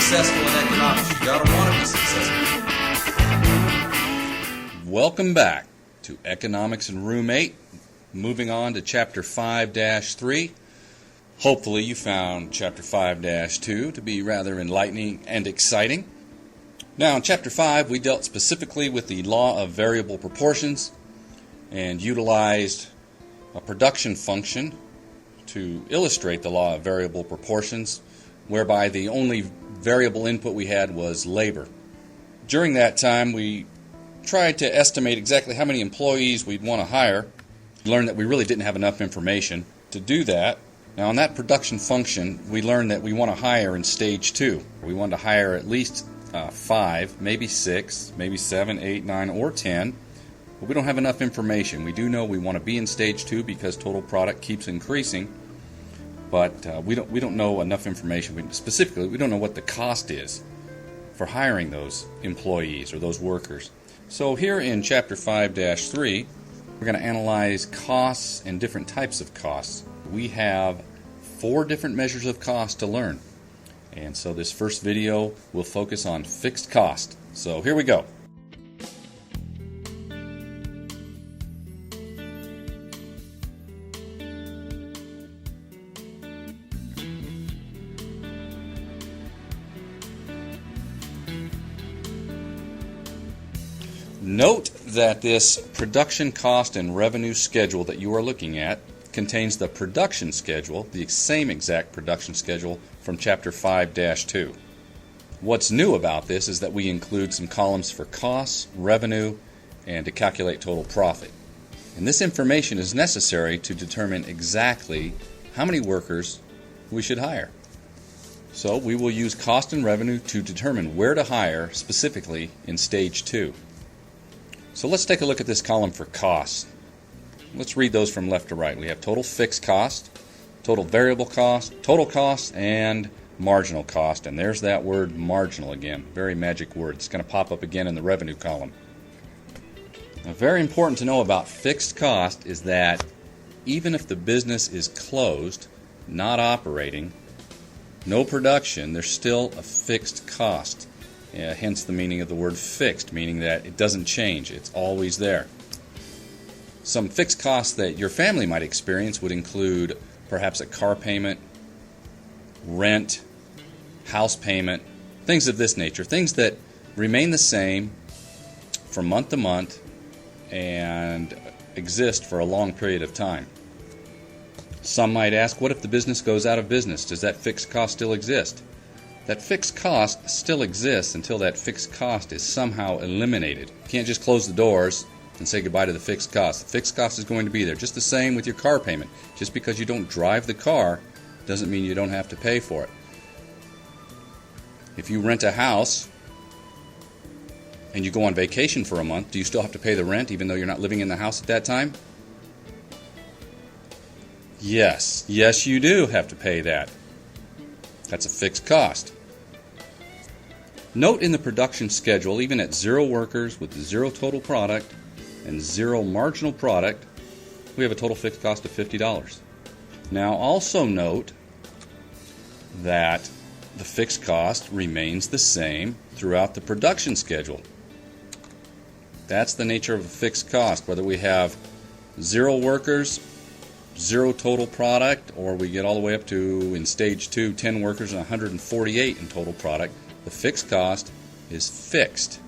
successful in economics, you gotta want to be successful. Welcome back to Economics and Room 8. Moving on to Chapter 5-3. Hopefully you found Chapter 5-2 to be rather enlightening and exciting. Now in Chapter 5 we dealt specifically with the law of variable proportions and utilized a production function to illustrate the law of variable proportions, whereby the only variable input we had was labor. During that time we tried to estimate exactly how many employees we'd want to hire. We learned that we really didn't have enough information to do that. Now, on that production function, we learned that we want to hire in stage 2. We want to hire at least 5, maybe 6, maybe 7, 8, 9, or 10. But we don't have enough information. We do know we want to be in stage 2 because total product keeps increasing. But we don't know enough information. Specifically, we don't know what the cost is for hiring those employees or those workers. So here in Chapter 5-3, we're going to analyze costs and different types of costs. We have 4 different measures of cost to learn. And so this first video will focus on fixed cost. So here we go. Note that this production cost and revenue schedule that you are looking at contains the production schedule, the same exact production schedule from Chapter 5-2. What's new about this is that we include some columns for costs, revenue, and to calculate total profit. And this information is necessary to determine exactly how many workers we should hire. So we will use cost and revenue to determine where to hire specifically in Stage 2. So let's take a look at this column for costs. Let's read those from left to right. We have total fixed cost, total variable cost, total cost, and marginal cost. And there's that word marginal again. Very magic word. It's going to pop up again in the revenue column. Now, very important to know about fixed cost is that even if the business is closed, not operating, no production, there's still a fixed cost. Hence the meaning of the word fixed, meaning that it doesn't change. It's always there. Some fixed costs that your family might experience would include perhaps a car payment, rent, house payment, things of this nature, things that remain the same from month to month and exist for a long period of time. Some might ask, what if the business goes out of business? Does that fixed cost still exist? That fixed cost still exists until that fixed cost is somehow eliminated. You can't just close the doors and say goodbye to the fixed cost. The fixed cost is going to be there. Just the same with your car payment. Just because you don't drive the car doesn't mean you don't have to pay for it. If you rent a house and you go on vacation for a month, do you still have to pay the rent even though you're not living in the house at that time? Yes. Yes, you do have to pay that. That's a fixed cost. Note in the production schedule, even at 0 workers with 0 total product and 0 marginal product, we have a total fixed cost of $50. Now also note that the fixed cost remains the same throughout the production schedule. That's the nature of a fixed cost, whether we have 0 workers, 0 total product, or we get all the way up to, in Stage 2, 10 workers and 148 in total product. The fixed cost is fixed,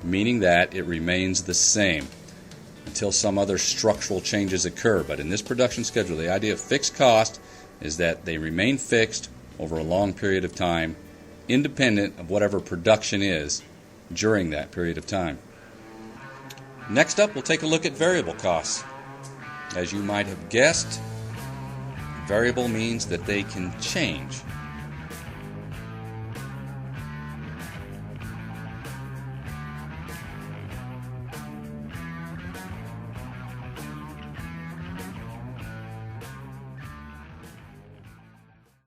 meaning that it remains the same until some other structural changes occur. But in this production schedule, the idea of fixed cost is that they remain fixed over a long period of time, independent of whatever production is during that period of time. Next up, we'll take a look at variable costs. As you might have guessed, variable means that they can change.